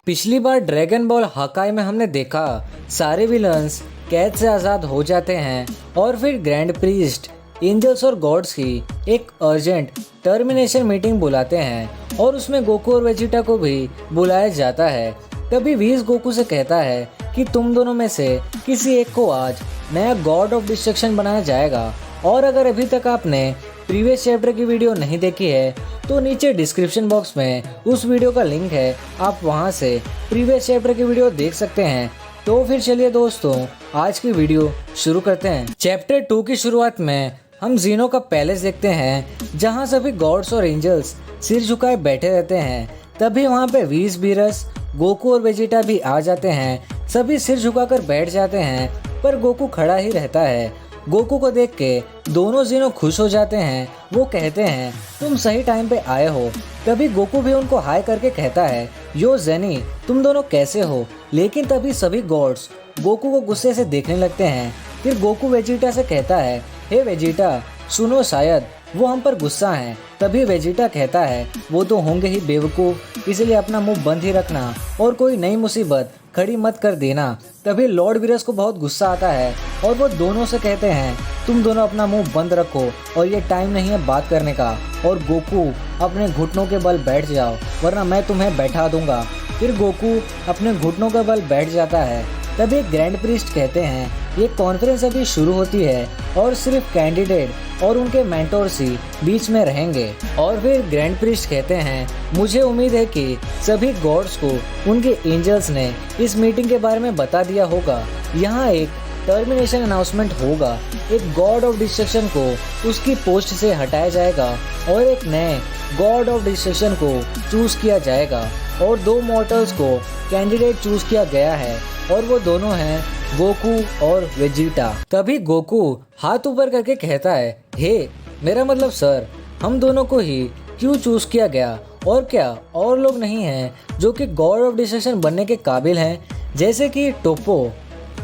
पिछली बार dragon ball हकाई में हमने देखा सारे विलन्स कैद से आज़ाद हो जाते हैं और फिर ग्रैंड प्रीस्ट एंजल्स और गॉड्स की एक अर्जेंट टर्मिनेशन मीटिंग बुलाते हैं और उसमें गोकू और वेजिटा को भी बुलाया जाता है। तभी व्हीस गोकू से कहता है कि तुम दोनों में से किसी एक को आज नया गॉड ऑफ डिस्ट्रक्शन बनाया जाएगा, और अगर अभी तक आपने प्रीवियस चैप्टर की वीडियो नहीं देखी है तो नीचे डिस्क्रिप्शन बॉक्स में उस वीडियो का लिंक है, आप वहां से प्रीवियस चैप्टर की वीडियो देख सकते हैं। तो फिर चलिए दोस्तों, आज की वीडियो शुरू करते हैं। चैप्टर 2 की शुरुआत में हम जीनो का पैलेस देखते हैं जहां सभी गॉड्स और एंजल्स सिर झुकाए बैठे रहते हैं। तभी वहां पे व्हीस बीरस गोकू और वेजिटा भी आ जाते हैं। सभी सिर झुकाकर बैठ जाते हैं पर गोकू खड़ा ही रहता है। गोकू को देख के दोनों जीनो खुश हो जाते हैं। वो कहते हैं तुम सही टाइम पे आए हो। तभी गोकू भी उनको हाय करके कहता है यो जेनी, तुम दोनों कैसे हो। लेकिन तभी सभी गॉड्स गोकू को गुस्से से देखने लगते हैं। फिर गोकू वेजिटा से कहता है हे वेजिटा सुनो, शायद वो हम पर गुस्सा हैं। तभी वेजिटा कहता है वो तो होंगे ही बेवकूफ़, इसलिए अपना मुंह बंद ही रखना और कोई नई मुसीबत खड़ी मत कर देना। तभी लॉर्ड वीरस को बहुत गुस्सा आता है और वो दोनों से कहते हैं तुम दोनों अपना मुंह बंद रखो और ये टाइम नहीं है बात करने का, और गोकू अपने घुटनों के बल बैठ जाओ वरना मैं तुम्हें बैठा दूंगा। फिर गोकू अपने घुटनों के बल बैठ जाता है। तभी ग्रैंड प्रीस्ट कहते हैं ये कॉन्फ्रेंस अभी शुरू होती है और सिर्फ कैंडिडेट और उनके मेंटोर्स ही बीच में रहेंगे। और फिर ग्रैंड प्रीस्ट कहते हैं मुझे उम्मीद है कि सभी गॉड्स को उनके एंजल्स ने इस मीटिंग के बारे में बता दिया होगा। यहाँ एक टर्मिनेशन अनाउंसमेंट होगा, एक गॉड ऑफ डिस्ट्रक्शन को उसकी पोस्ट से हटाया जाएगा और एक नए गॉड ऑफ डिस्ट्रक्शन को चूज किया जाएगा, और 2 मॉर्टल्स को कैंडिडेट चूज किया गया है और वो दोनों हैं गोकू और वेजिटा। तभी गोकू हाथ ऊपर करके कहता है हे मेरा मतलब सर, हम दोनों को ही क्यों चूज किया गया, और क्या और लोग नहीं हैं जो कि गॉड ऑफ डिस्ट्रक्शन बनने के काबिल हैं, जैसे कि टोप्पो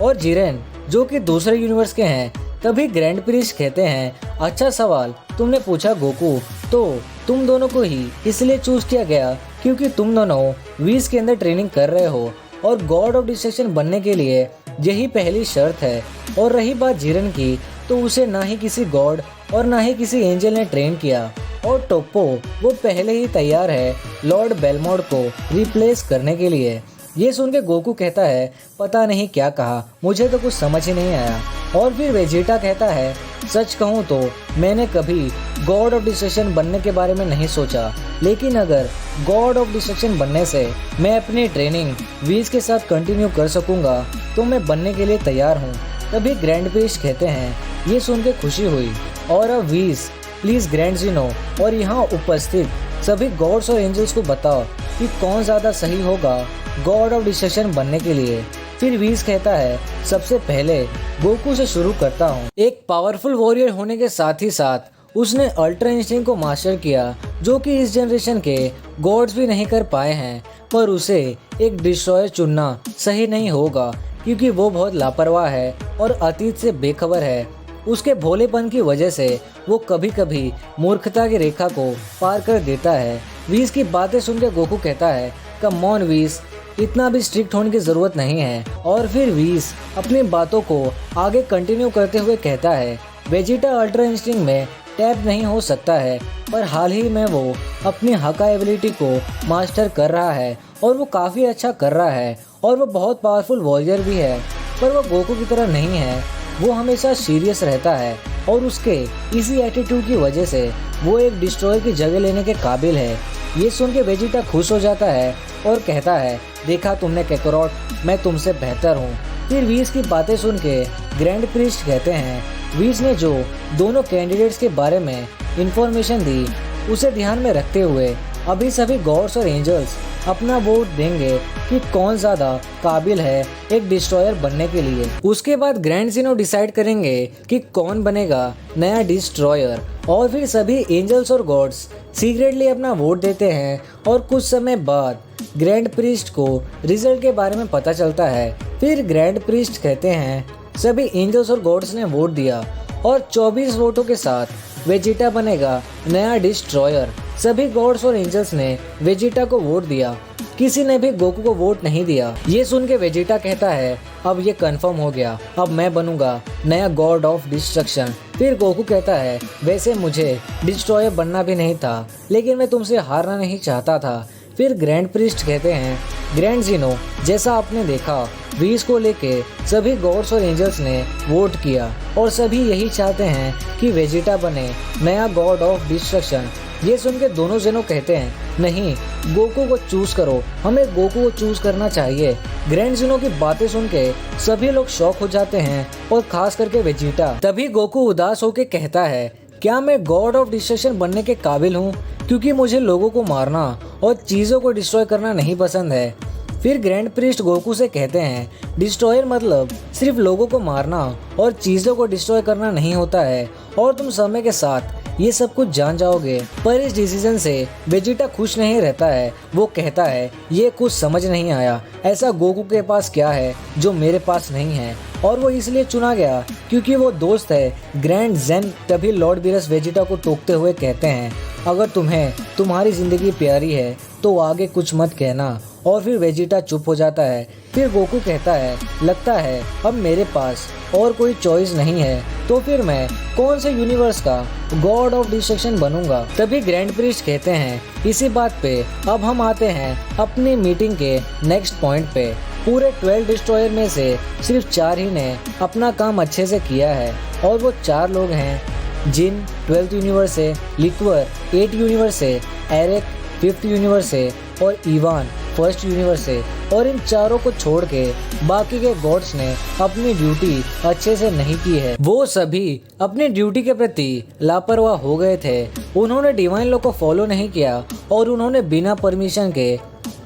और जिरेन जो कि दूसरे यूनिवर्स के हैं। तभी ग्रैंड प्रीस्ट कहते हैं अच्छा सवाल तुमने पूछा गोकू, तो तुम दोनों को ही इसलिए चूज किया गया क्योंकि तुम दोनों व्हीस के अंदर ट्रेनिंग कर रहे हो और गॉड ऑफ डिस्ट्रक्शन बनने के लिए यही पहली शर्त है। और रही बात जिरेन की, तो उसे ना ही किसी गॉड और ना ही किसी एंजल ने ट्रेन किया, और टोप्पो वो पहले ही तैयार है लॉर्ड बेलमोड को रिप्लेस करने के लिए। ये सुन के गोकू कहता है पता नहीं क्या कहा, मुझे तो कुछ समझ ही नहीं आया। और फिर वेजिटा कहता है सच कहूँ तो मैंने कभी गॉड ऑफ डिस्ट्रक्शन बनने के बारे में नहीं सोचा, लेकिन अगर गॉड ऑफ डिस्ट्रक्शन बनने से मैं अपनी ट्रेनिंग व्हीस के साथ कंटिन्यू कर सकूंगा तो मैं बनने के लिए तैयार हूँ। तभी ग्रैंड प्रीस्ट कहते हैं ये सुन के खुशी हुई, और अब व्हीस प्लीज ग्रैंड जीनो और यहाँ उपस्थित सभी गॉड्स और एंजल्स को बताओ कि कौन ज़्यादा सही होगा गॉड ऑफ डिस्ट्रक्शन बनने के लिए। फिर व्हीस कहता है सबसे पहले गोकू से शुरू करता हूँ। एक पावरफुल वॉरियर होने के साथ ही साथ उसने अल्ट्रा इंस्टिंक्ट को मास्टर किया, जो कि इस जनरेशन के गॉड्स भी नहीं कर पाए हैं। पर उसे एक डिस्ट्रॉयर चुनना सही नहीं होगा क्योंकि वो बहुत लापरवाह है और अतीत से बेखबर है। उसके भोलेपन की वजह से वो कभी कभी मूर्खता की रेखा को पार कर देता है। व्हीस की बातें सुनकर गोकू कहता है कम ऑन व्हीस, इतना भी स्ट्रिक्ट होने की ज़रूरत नहीं है। और फिर व्हीस अपनी बातों को आगे कंटिन्यू करते हुए कहता है वेजिटा अल्ट्रा इंस्टिंक्ट में टैप नहीं हो सकता है, पर हाल ही में वो अपनी हका एबिलिटी को मास्टर कर रहा है और वो काफ़ी अच्छा कर रहा है, और वो बहुत पावरफुल वॉरियर भी है। पर वो गोकू की तरह नहीं है, वो हमेशा सीरियस रहता है और उसके इसी एटीट्यूड की वजह से वो एक डिस्ट्रॉयर की जगह लेने के काबिल है। ये सुन के वेजिटा खुश हो जाता है और कहता है देखा तुमने कैकरोट, मैं तुमसे बेहतर हूँ। फिर व्हीस की बातें सुन के ग्रैंड प्रीस्ट कहते हैं व्हीस ने जो दोनों कैंडिडेट्स के बारे में इंफॉर्मेशन दी उसे ध्यान में रखते हुए अभी सभी गॉड्स और एंजल्स अपना वोट देंगे कि कौन ज़्यादा काबिल है एक डिस्ट्रॉयर बनने के लिए। उसके बाद ग्रैंड जीनो डिसाइड करेंगे कि कौन बनेगा नया डिस्ट्रॉयर, और फिर सभी एंजल्स और गॉड्स सीक्रेटली अपना वोट देते हैं। और कुछ समय बाद ग्रैंड प्रीस्ट को रिजल्ट के बारे में पता चलता है। फिर ग्रैंड प्रीस्ट कहते हैं सभी एंजल्स और गॉड्स ने वोट दिया और 24 वोटों के साथ वेजिटा बनेगा नया डिस्ट्रॉयर। सभी गॉड्स और एंजल्स ने वेजिटा को वोट दिया किसी ने भी गोकू को वोट नहीं दिया। ये सुन के वेजिटा कहता है अब ये कंफर्म हो गया, अब मैं बनूंगा नया गॉड ऑफ डिस्ट्रक्शन। फिर गोकू कहता है वैसे मुझे डिस्ट्रॉयर बनना भी नहीं था, लेकिन मैं तुमसे हारना नहीं चाहता था। फिर ग्रैंड प्रीस्ट कहते हैं ग्रैंड ज़ीनो, जैसा आपने देखा व्हील्स को लेके सभी गॉड्स और एंजल्स ने वोट किया और सभी यही चाहते हैं कि वेजिटा बने नया गॉड ऑफ डिस्ट्रक्शन। ये सुन के दोनों ज़ीनो कहते हैं नहीं, गोकू को चूज करो, हमें गोकू को चूज करना चाहिए। ग्रैंड ज़ीनो की बातें सुन के सभी लोग शॉक हो जाते हैं और खास करके वेजिटा। तभी गोकू उदास होकर कहता है क्या मैं गॉड ऑफ डिस्ट्रक्शन बनने के काबिल हूँ, क्योंकि मुझे लोगों को मारना और चीज़ों को डिस्ट्रॉय करना नहीं पसंद है। फिर ग्रैंड प्रीस्ट गोकू से कहते हैं डिस्ट्रॉयर मतलब सिर्फ लोगों को मारना और चीज़ों को डिस्ट्रॉय करना नहीं होता है, और तुम समय के साथ ये सब कुछ जान जाओगे। पर इस डिसीजन से वेजिटा खुश नहीं रहता है। वो कहता है ये कुछ समझ नहीं आया, ऐसा गोकू के पास क्या है जो मेरे पास नहीं है, और वो इसलिए चुना गया क्योंकि वो दोस्त है ग्रैंड ज़ेन। तभी लॉर्ड बीरस वेजिटा को टोकते हुए कहते हैं अगर तुम्हें तुम्हारी जिंदगी प्यारी है तो आगे कुछ मत कहना, और फिर वेजिटा चुप हो जाता है। फिर गोकू कहता है लगता है अब मेरे पास और कोई चॉइस नहीं है, तो फिर मैं कौन से यूनिवर्स का गॉड ऑफ डिस्ट्रक्शन बनूंगा। तभी ग्रैंड प्रीस्ट कहते हैं इसी बात पे अब हम आते हैं अपनी मीटिंग के नेक्स्ट पॉइंट पे। पूरे 12 डिस्ट्रॉयर में से सिर्फ 4 ही ने अपना काम अच्छे से किया है, और वो 4 लोग हैं जिन 12th यूनिवर्स से, लिक्वर 8 यूनिवर्स से, एरिक 5th यूनिवर्स से और इवान 1st यूनिवर्स से। और इन चारों को छोड़ के बाकी के गॉड्स ने अपनी ड्यूटी अच्छे से नहीं की है। वो सभी अपनी ड्यूटी के प्रति लापरवाह हो गए थे। उन्होंने डिवाइन लॉ को फॉलो नहीं किया और उन्होंने बिना परमिशन के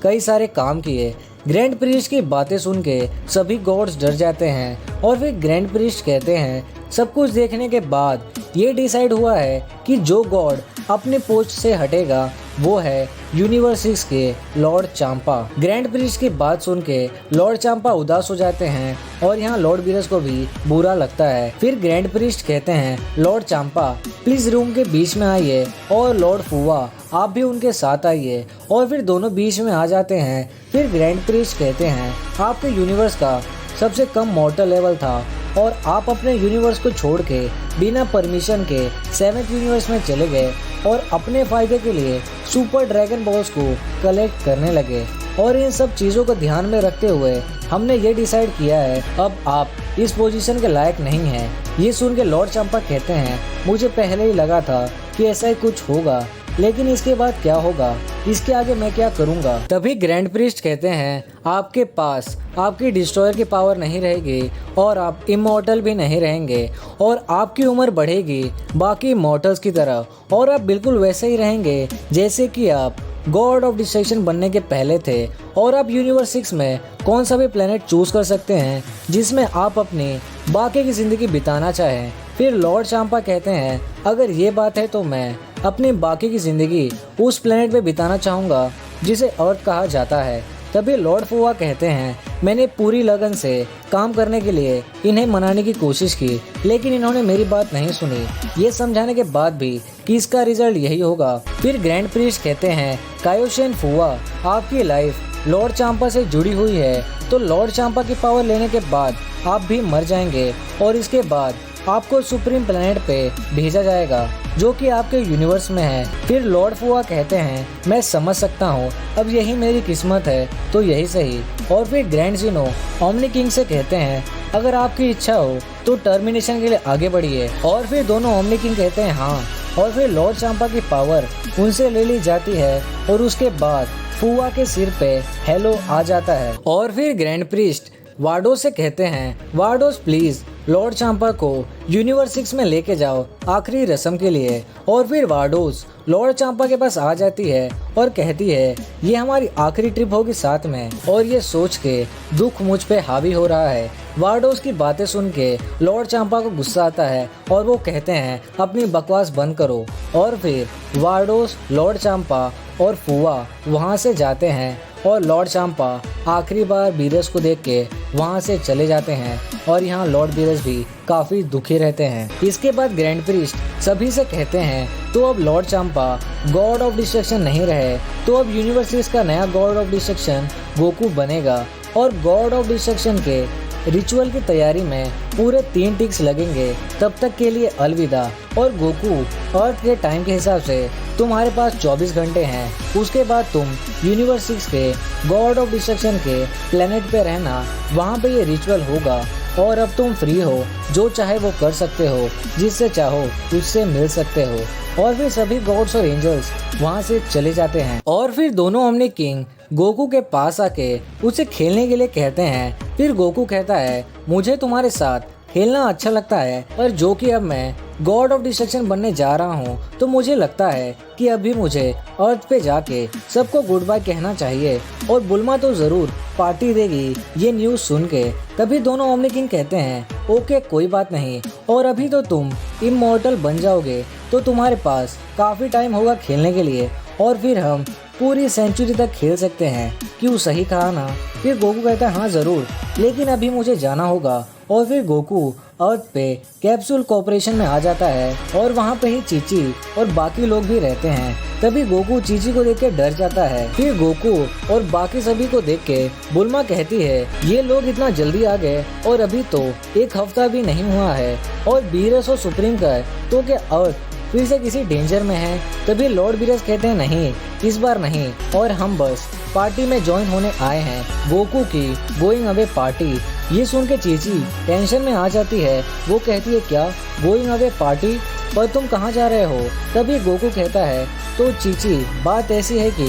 कई सारे काम किए। ग्रैंड प्रीस्ट की बातें सुन के सभी गॉड्स डर जाते हैं, और फिर ग्रैंड प्रीस्ट कहते हैं सब कुछ देखने के बाद ये डिसाइड हुआ है कि जो गॉड अपने पोस्ट से हटेगा वो है यूनिवर्स 6 के लॉर्ड चांपा। ग्रैंड प्रीस्ट की बात सुन के लॉर्ड चांपा उदास हो जाते हैं और यहाँ लॉर्ड बीरस को भी बुरा लगता है। फिर ग्रैंड प्रीस्ट कहते हैं लॉर्ड चांपा प्लीज रूम के बीच में आइए, और लॉर्ड फुआ आप भी उनके साथ आइए, और फिर दोनों बीच में आ जाते हैं। फिर ग्रैंड प्रीस्ट कहते हैं आपके यूनिवर्स का सबसे कम मॉर्टल लेवल था और आप अपने यूनिवर्स को छोड़ के बिना परमिशन के 7th यूनिवर्स में चले गए और अपने फायदे के लिए सुपर ड्रैगन बॉल्स को कलेक्ट करने लगे। और इन सब चीज़ों को ध्यान में रखते हुए हमने ये डिसाइड किया है अब आप इस पोजीशन के लायक नहीं हैं। ये सुन के लॉर्ड चांपा कहते हैं मुझे पहले ही लगा था कि ऐसा ही कुछ होगा, लेकिन इसके बाद क्या होगा, इसके आगे मैं क्या करूंगा। तभी ग्रैंड प्रीस्ट कहते हैं आपके पास आपकी डिस्ट्रॉयर की पावर नहीं रहेगी और आप इमॉर्टल भी नहीं रहेंगे, और आपकी उम्र बढ़ेगी बाकी इमॉर्टल्स की तरह, और आप बिल्कुल वैसे ही रहेंगे जैसे कि आप गॉड ऑफ डिस्ट्रक्शन बनने के पहले थे। और आप यूनिवर्स 6 में कौन सा भी प्लेनेट चूज कर सकते हैं जिसमें आप अपनी बाकी की ज़िंदगी बिताना चाहें। फिर लॉर्ड चांपा कहते हैं अगर ये बात है तो मैं अपनी बाकी की ज़िंदगी उस प्लेनेट पे बिताना चाहूँगा जिसे अर्थ कहा जाता है। तभी लॉर्ड फुआ कहते हैं मैंने पूरी लगन से काम करने के लिए इन्हें मनाने की कोशिश की, लेकिन इन्होंने मेरी बात नहीं सुनी, ये समझाने के बाद भी कि इसका रिजल्ट यही होगा। फिर ग्रैंड प्रीस्ट कहते हैं कायोशियन फुआ आपकी लाइफ लॉर्ड चांपा से जुड़ी हुई है, तो लॉर्ड चांपा की पावर लेने के बाद आप भी मर जाएंगे और इसके बाद आपको सुप्रीम प्लेनेट पे भेजा जाएगा जो कि आपके यूनिवर्स में है। फिर लॉर्ड फुआ कहते हैं मैं समझ सकता हूँ, अब यही मेरी किस्मत है तो यही सही। और फिर ग्रैंड ज़ीनो ओमनी किंग से कहते हैं अगर आपकी इच्छा हो तो टर्मिनेशन के लिए आगे बढ़िए, और फिर दोनों ओमनी किंग कहते हैं हाँ, और फिर लॉर्ड चांपा की पावर उनसे ले ली जाती है और उसके बाद फुआ के सिर पे हेलो आ जाता है। और फिर ग्रैंड प्रीस्ट वार्डोस से कहते हैं वार्डोस प्लीज लॉर्ड चांपा को यूनिवर्स 6 में लेके जाओ आखिरी रस्म के लिए। और फिर वार्डोस लॉर्ड चांपा के पास आ जाती है और कहती है ये हमारी आखिरी ट्रिप होगी साथ में, और ये सोच के दुख मुझ पे हावी हो रहा है। वार्डोस की बातें सुन के लॉर्ड चांपा को गुस्सा आता है और वो कहते हैं अपनी बकवास बंद करो। और फिर वार्डोस, लॉर्ड चांपा और फुआ वहाँ से जाते हैं और लॉर्ड चांपा आखिरी बार बीरस को देख के वहाँ से चले जाते हैं और यहाँ लॉर्ड बीरस भी काफी दुखी रहते हैं। इसके बाद ग्रैंड प्रीस्ट सभी से कहते हैं तो अब Lord Champa God of destruction नहीं रहे, तो अब यूनिवर्स का नया गॉड ऑफ डिस्ट्रक्शन गोकू बनेगा और गॉड ऑफ डिस्ट्रक्शन के रिचुअल की तैयारी में पूरे 3 टिक्स लगेंगे। तब तक के लिए अलविदा। और गोकू अर्थ के टाइम के हिसाब से तुम्हारे पास 24 घंटे हैं, उसके बाद तुम यूनिवर्स 6 के गॉड ऑफ डिस्ट्रक्शन के प्लेनेट पे रहना, वहाँ पे ये रिचुअल होगा और अब तुम फ्री हो, जो चाहे वो कर सकते हो, जिससे चाहो उससे मिल सकते हो। और फिर सभी गॉड्स और एंजल्स वहाँ से चले जाते हैं और फिर दोनों ओमनी किंग गोकू के पास आके उसे खेलने के लिए कहते हैं। फिर गोकू कहता है मुझे तुम्हारे साथ खेलना अच्छा लगता है, पर जो कि अब मैं गॉड ऑफ डिस्ट्रक्शन बनने जा रहा हूँ तो मुझे लगता है कि अभी मुझे अर्थ पे जाके सबको गुड बाय कहना चाहिए। और बुल्मा तो जरूर पार्टी देगी ये न्यूज़ सुन के। तभी दोनों ओमनी किंग कहते हैं ओके कोई बात नहीं, और अभी तो तुम इमॉर्टल बन जाओगे तो तुम्हारे पास काफ़ी टाइम होगा खेलने के लिए, और फिर हम पूरी सेंचुरी तक खेल सकते हैं। क्यों, सही कहा ना। फिर गोकू कहता है हाँ ज़रूर, लेकिन अभी मुझे जाना होगा। और फिर गोकू अर्थ पे कैप्सूल कॉर्पोरेशन में आ जाता है और वहाँ पे ही चीची और बाकी लोग भी रहते हैं। तभी गोकू चीची को देख के डर जाता है। फिर गोकू और बाकी सभी को देख के बुल्मा कहती है ये लोग इतना जल्दी आ गए और अभी तो 1 हफ्ता भी नहीं हुआ है, और बीरस और सुप्रीम का तो क्या अर्थ फिर से किसी डेंजर में है। तभी लॉर्ड बीरस कहते हैं नहीं, इस बार नहीं, और हम बस पार्टी में ज्वाइन होने आए हैं, गोकू की गोइंग अवे पार्टी। ये सुन के चीची टेंशन में आ जाती है। वो कहती है क्या गोइंग अवे पार्टी, पर तुम कहाँ जा रहे हो। तभी गोकू कहता है तो चीची बात ऐसी है कि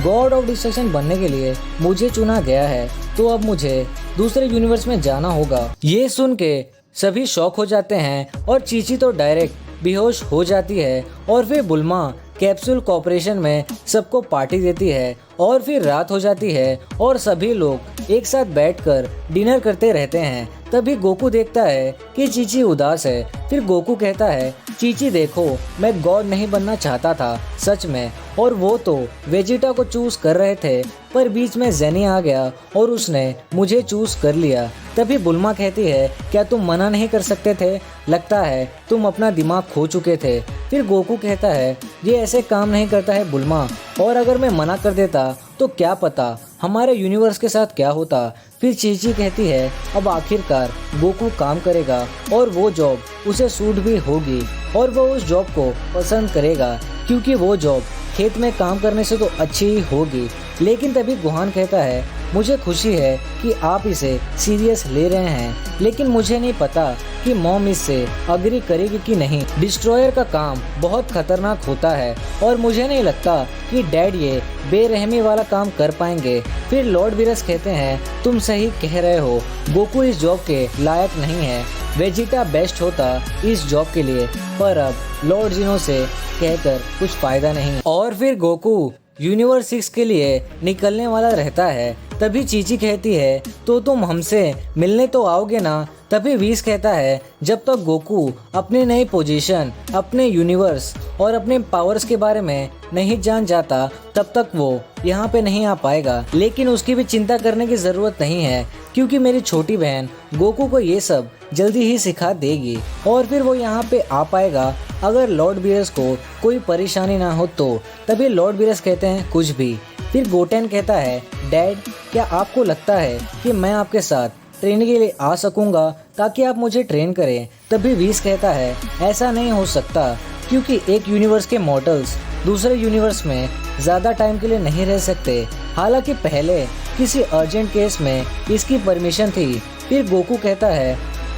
गॉड ऑफ डिस्ट्रक्शन बनने के लिए मुझे चुना गया है, तो अब मुझे दूसरे यूनिवर्स में जाना होगा। ये सुन के सभी शॉक हो जाते हैं और चीची तो डायरेक्ट बेहोश हो जाती है। और फिर बुल्मा कैप्सूल कॉर्पोरेशन में सबको पार्टी देती है और फिर रात हो जाती है और सभी लोग एक साथ बैठकर डिनर करते रहते हैं। तभी गोकू देखता है कि चीची उदास है। फिर गोकू कहता है चीची देखो, मैं गॉड नहीं बनना चाहता था सच में, और वो तो वेजिटा को चूज कर रहे थे, पर बीच में जेनी आ गया और उसने मुझे चूज कर लिया। तभी बुल्मा कहती है क्या तुम मना नहीं कर सकते थे, लगता है तुम अपना दिमाग खो चुके थे। फिर गोकू कहता है ये ऐसे काम नहीं करता है बुल्मा, और अगर मैं मना कर देता तो क्या पता हमारे यूनिवर्स के साथ क्या होता। फिर चीची कहती है अब आखिरकार गोकू काम करेगा और वो जॉब उसे सूट भी होगी और वो उस जॉब को पसंद करेगा, क्योंकि वो जॉब खेत में काम करने से तो अच्छी ही होगी। लेकिन तभी गोहान कहता है मुझे खुशी है कि आप इसे सीरियस ले रहे हैं, लेकिन मुझे नहीं पता कि मॉम इससे अग्री करेगी कि नहीं। डिस्ट्रॉयर का काम बहुत खतरनाक होता है और मुझे नहीं लगता कि डैड ये बेरहमी वाला काम कर पाएंगे। फिर लॉर्ड बीरस कहते हैं तुम सही कह रहे हो, गोकू इस जॉब के लायक नहीं है, वेजिटा बेस्ट होता इस जॉब के लिए, पर अब लॉर्ड जिनो से कहकर कुछ फायदा नहीं। और फिर गोकू यूनिवर्स 6 के लिए निकलने वाला रहता है। तभी चीची कहती है तो तुम हमसे मिलने तो आओगे ना। तभी वीस कहता है जब तक गोकू अपनी नई पोजीशन, अपने यूनिवर्स और अपने पावर्स के बारे में नहीं जान जाता तब तक वो यहाँ पे नहीं आ पाएगा। लेकिन उसकी भी चिंता करने की ज़रूरत नहीं है, क्योंकि मेरी छोटी बहन गोकू को ये सब जल्दी ही सिखा देगी और फिर वो यहाँ पे आ पाएगा अगर लॉर्ड बीरस को कोई परेशानी ना हो तो। तभी लॉर्ड बीरस कहते हैं कुछ भी। फिर गोटेन कहता है डैड क्या आपको लगता है कि मैं आपके साथ ट्रेनिंग के लिए आ सकूंगा ताकि आप मुझे ट्रेन करें। तभी वीस कहता है ऐसा नहीं हो सकता, क्योंकि एक यूनिवर्स के मॉडल्स दूसरे यूनिवर्स में ज़्यादा टाइम के लिए नहीं रह सकते। हालांकि पहले किसी अर्जेंट केस में इसकी परमिशन थी। फिर गोकू कहता है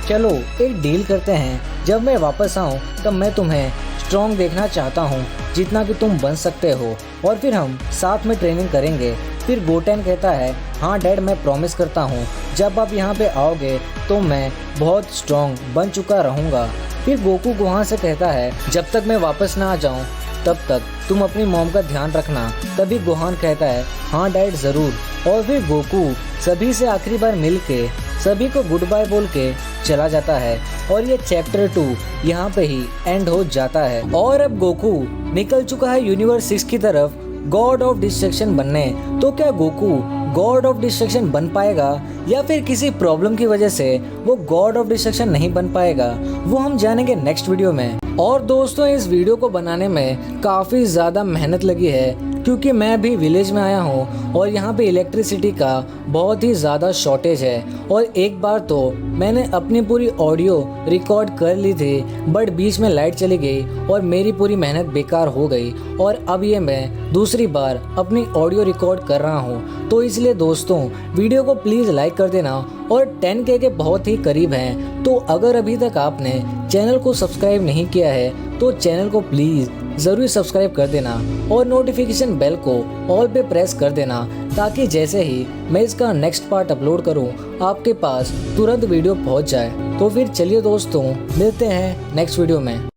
चलो एक डील करते हैं, जब मैं वापस आऊँ तब मैं तुम्हें स्ट्रॉन्ग देखना चाहता हूँ जितना कि तुम बन सकते हो, और फिर हम साथ में ट्रेनिंग करेंगे। फिर गोटेन कहता है हाँ डैड मैं प्रॉमिस करता हूँ जब आप यहाँ पे आओगे तो मैं बहुत स्ट्रॉन्ग बन चुका रहूँगा। फिर गोकू गोहान से कहता है जब तक मैं वापस ना आ जाऊँ तब तक तुम अपनी मॉम का ध्यान रखना। तभी गोहान कहता है हाँ डैड ज़रूर। और फिर गोकू सभी से आखिरी बार मिल के सभी को गुड बाय बोल के चला जाता है और ये चैप्टर 2 यहाँ पे ही एंड हो जाता है। और अब गोकू निकल चुका है यूनिवर्स 6 की तरफ गॉड ऑफ डिस्ट्रक्शन बनने, तो क्या गोकू गॉड ऑफ डिस्ट्रक्शन बन पाएगा या फिर किसी प्रॉब्लम की वजह से वो गॉड ऑफ डिस्ट्रक्शन नहीं बन पाएगा, वो हम जानेंगे नेक्स्ट वीडियो में। और दोस्तों, इस वीडियो को बनाने में काफ़ी ज़्यादा मेहनत लगी है, क्योंकि मैं अभी विलेज में आया हूँ और यहाँ पे इलेक्ट्रिसिटी का बहुत ही ज़्यादा शॉर्टेज है। और एक बार तो मैंने अपनी पूरी ऑडियो रिकॉर्ड कर ली थी, बट बीच में लाइट चली गई और मेरी पूरी मेहनत बेकार हो गई। और अब ये मैं दूसरी बार अपनी ऑडियो रिकॉर्ड कर रहा हूँ। तो इसलिए दोस्तों, वीडियो को प्लीज़ लाइक कर देना और 10K के बहुत ही करीब हैं। तो अगर अभी तक आपने चैनल को सब्सक्राइब नहीं किया है तो चैनल को प्लीज़ ज़रूर सब्सक्राइब कर देना और नोटिफिकेशन बेल को ऑल पे प्रेस कर देना, ताकि जैसे ही मैं इसका नेक्स्ट पार्ट अपलोड करूं आपके पास तुरंत वीडियो पहुंच जाए। तो फिर चलिए दोस्तों, मिलते हैं नेक्स्ट वीडियो में।